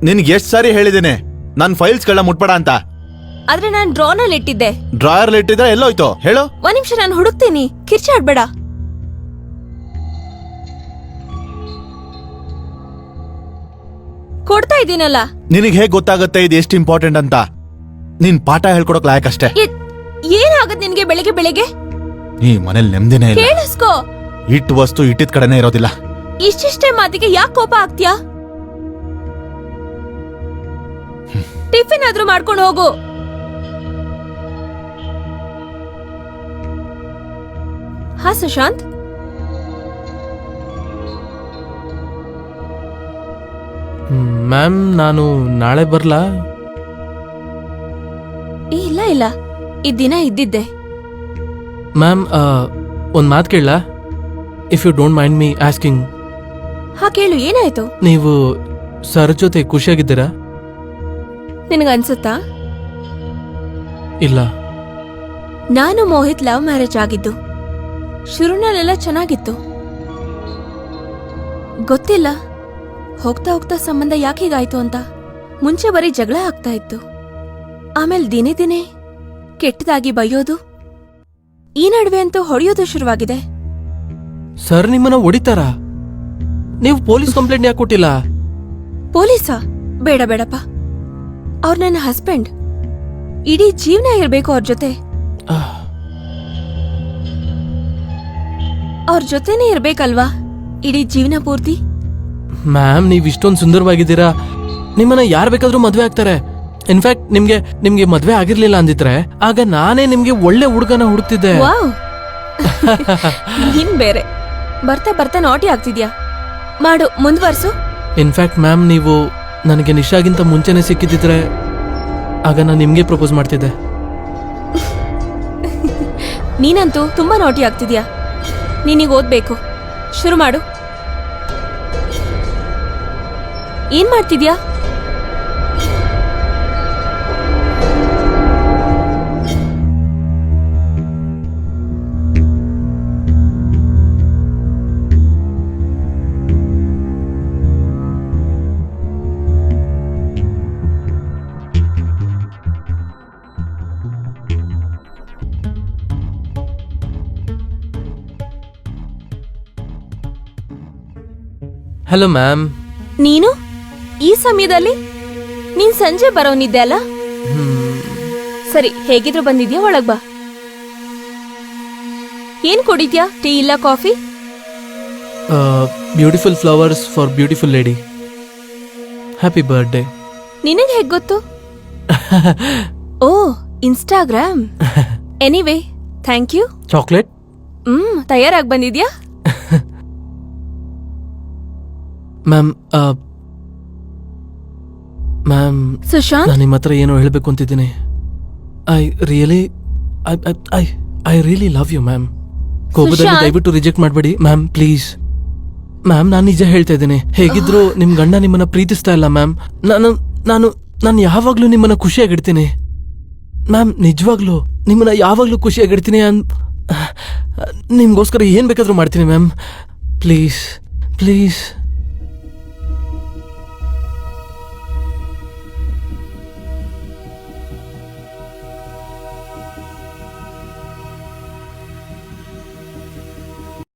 ನಿನ್ಗೆ ಎಷ್ಟ್ ಸಾರಿ ಹೇಳಿದ್ದೇನೆ ನನ್ ಫೈಲ್ಸ್ಗಳನ್ನ ಮುಟ್ಬೇಡ ಅಂತ. ಆದ್ರೆ ನಾನ್ ಡ್ರಾನಲ್ಲಿ ಇಟ್ಟಿದ್ದೆ. ಡ್ರಾಯರ್ ಇಟ್ಟಿದ್ರೆ ಎಲ್ಲೋಯ್ತು ಹೇಳು? ಒಂದ್ ನಿಮಿಷ, ನಾನು ಹುಡುಕ್ತೀನಿ, ಕಿರ್ಚಾಡ್ಬೇಡ. ಕೊಡ್ತಾ ಇದೀನಲ್ಲ. ನಿನಗೆ ಹೇಗ್ ಗೊತ್ತಾಗುತ್ತೆ ಇದು ಎಷ್ಟು ಇಂಪಾರ್ಟೆಂಟ್ ಅಂತ? ನೀನ್ ಪಾಠ ಹೇಳ್ಕೊಡಕ್ ಲಾಯಕ್ ಅಷ್ಟೇ. ಏನಾಗತ್ ನಿನ್ಗೆ ಬೆಳಿಗ್ಗೆ ಬೆಳಿಗ್ಗೆ? ಈ ಮನೇಲಿ ನೆಮ್ಮದಿನೇ ಇಲ್ಲ. ಕೇಳಿಸ್ಕೋ, ಇಟ್ಟು ವಸ್ತು ಇಟ್ಟಿದ್ ಕಡೆನೇ ಇರೋದಿಲ್ಲ. ಇಷ್ಟಿಷ್ಟೇ ಮಾತಿಗೆ ಯಾಕೆ ಕೋಪ ಆಗ್ತೀಯಾ? ಟಿಫಿನ್ ಆದ್ರೂ ಮಾಡ್ಕೊಂಡು ಹೋಗು. ಹಾ ಸುಶಾಂತ್, ಮ್ಯಾಮ್ ನಾನು ನಾಳೆ ಬರ್ಲಾ? ಇಲ್ಲ ಇಲ್ಲ, ಈ ದಿನ ಇದ್ದಿದ್ದೆ. ಮ್ಯಾಮ್ ಒಂದ್ ಮಾತು ಕೇಳಲಾ? If you don't mind me asking. ಹಾ ಕೇಳು, ಏನಾಯ್ತು? ನೀವು ಸರ್ ಜೊತೆ ಖುಷಿಯಾಗಿದ್ದೀರಾ? ನಿನಗನ್ಸುತ್ತಾ? ಇಲ್ಲ. ನಾನು ಮೋಹಿತ್ ಲವ್ ಮ್ಯಾರೇಜ್ ಆಗಿದ್ದು. ಶುರುನಲ್ಲೆಲ್ಲ ಚೆನ್ನಾಗಿತ್ತು, ಗೊತ್ತಿಲ್ಲ ಹೋಗ್ತಾ ಹೋಗ್ತಾ ಸಂಬಂಧ ಯಾಕೆ ಹೀಗಾಯ್ತು ಅಂತ. ಮುಂಚೆ ಬರೀ ಜಗಳ ಆಗ್ತಾ ಇತ್ತು, ಆಮೇಲೆ ದಿನೇ ದಿನೇ ಕೆಟ್ಟದಾಗಿ ಬೈಯೋದು, ಈ ನಡುವೆ ಅಂತೂ ಹೊಡೆಯೋದು ಶುರುವಾಗಿದೆ. ಸರ್ ನಿಮ್ಮನ್ನ ಹೊಡಿತಾರ? ನೀವು ಪೊಲೀಸ್ ಕಂಪ್ಲೇಂಟ್ ಯಾಕೆ ಕೊಟ್ಟಿಲ್ಲ? ಪೊಲೀಸಾ? ಬೇಡ ಬೇಡಪ್ಪ, ಅವ್ರು ನನ್ನ ಹಸ್ಬೆಂಡ್. ಇಡೀ ಜೀವನ ಇರ್ಬೇಕು ಅವ್ರ ಜೊತೆ. ಅವ್ರ ಜೊತೆನೇ ಇರ್ಬೇಕಲ್ವಾ ಇಡೀ ಜೀವನ ಪೂರ್ತಿ. ಮ್ಯಾಮ್ ನೀವ್ ಇಷ್ಟೊಂದು ಸುಂದರವಾಗಿದ್ದೀರಾ, ನಿಮ್ಮನ್ನ ಯಾರು ಬೇಕಾದ್ರೂ ಮದ್ವೆ ಆಗ್ತಾರೆ. ಇನ್ಫ್ಯಾಕ್ಟ್ ನಿಮ್ಗೆ ಮದ್ವೆ ಆಗಿರ್ಲಿಲ್ಲ ಅಂದಿದ್ರೆ ಆಗ ನಾನೇ ನಿಮ್ಗೆ ಒಳ್ಳೆ ಹುಡುಗನ ಹುಡುಕ್ತಿದ್ದೆ. ವಾವ್, ನೀನ್ ಬೇರೆ. ಬರ್ತಾ ಬರ್ತಾ ನಾಟಿ ಆಗ್ತಿದ್ಯಾ. ಮಾಡು, ಮುಂದುವರ್ಸು. ಇನ್ಫ್ಯಾಕ್ಟ್ ಮ್ಯಾಮ್ ನೀವು ನನಗೆ ನಿಶಾಗಿಂತ ಮುಂಚೆನೆ ಸಿಕ್ಕಿದ್ರೆ ಆಗ ನಾನು ನಿಮ್ಗೆ ಪ್ರಪೋಸ್ ಮಾಡ್ತಿದ್ದೆ. ನೀನಂತೂ ತುಂಬಾ ನಾಟಿ ಆಗ್ತಿದ್ಯಾ. ನೀನೀಗ ಓದ್ಬೇಕು, ಶುರು ಮಾಡು. ಏನ್ ಮಾಡ್ತಿದ್ಯಾ? Hello ma'am. ನೀನು ಈ ಸಮಯದಲ್ಲಿ? ನೀನ್ ಸಂಜೆ ಬರೋನಿದ್ದೆ ಅಲ್ಲ? ಸರಿ, ಹೇಗಿದ್ರು ಬಂದಿದ್ಯಾ, ಒಳಗ್ ಬಾ. ಏನ್ ಕುಡಿದ್ಯಾ? ಟೀ ಇಲ್ಲ coffee? Beautiful flowers for beautiful lady. Happy birthday. ನಿನಗೆ ಹೇಗ್ ಗೊತ್ತು? Oh, Instagram. Anyway, thank you. Chocolate? ತಯಾರಾಗಿ ಬಂದಿದ್ಯಾ? ಮ್ಯಾಮ್ ಮ್ಯಾಮ್ ಸುಶಾಂತ್, ನಾನು ನಿಮ್ಮ ಹತ್ರ ಏನೋ ಹೇಳಬೇಕು ಅಂತಿದ್ದೀನಿ. I really love you ma'am. ಕೋಪದಲ್ಲಿ ದಯವಿಟ್ಟು ರಿಜೆಕ್ಟ್ ಮಾಡಬೇಡಿ ಮ್ಯಾಮ್, ಪ್ಲೀಸ್. ಮ್ಯಾಮ್ ನಾನು ನಿಜ ಹೇಳ್ತಾ ಇದ್ದೀನಿ. ಹೇಗಿದ್ರು ನಿಮ್ ಗಂಡ ನಿಮ್ಮನ್ನ ಪ್ರೀತಿಸ್ತಾ ಇಲ್ಲ ಮ್ಯಾಮ್. ನಾನು ಯಾವಾಗ್ಲೂ ನಿಮ್ಮನ್ನ ಖುಷಿಯಾಗಿಡ್ತೀನಿ ಮ್ಯಾಮ್. ನಿಜವಾಗ್ಲೂ ನಿಮ್ಮನ್ನ ಯಾವಾಗ್ಲೂ ಖುಷಿಯಾಗಿಡ್ತೀನಿ. ನಿಮ್ಗೋಸ್ಕರ ಏನ್ ಬೇಕಾದ್ರೂ ಮಾಡ್ತೀನಿ ಮ್ಯಾಮ್. Please please.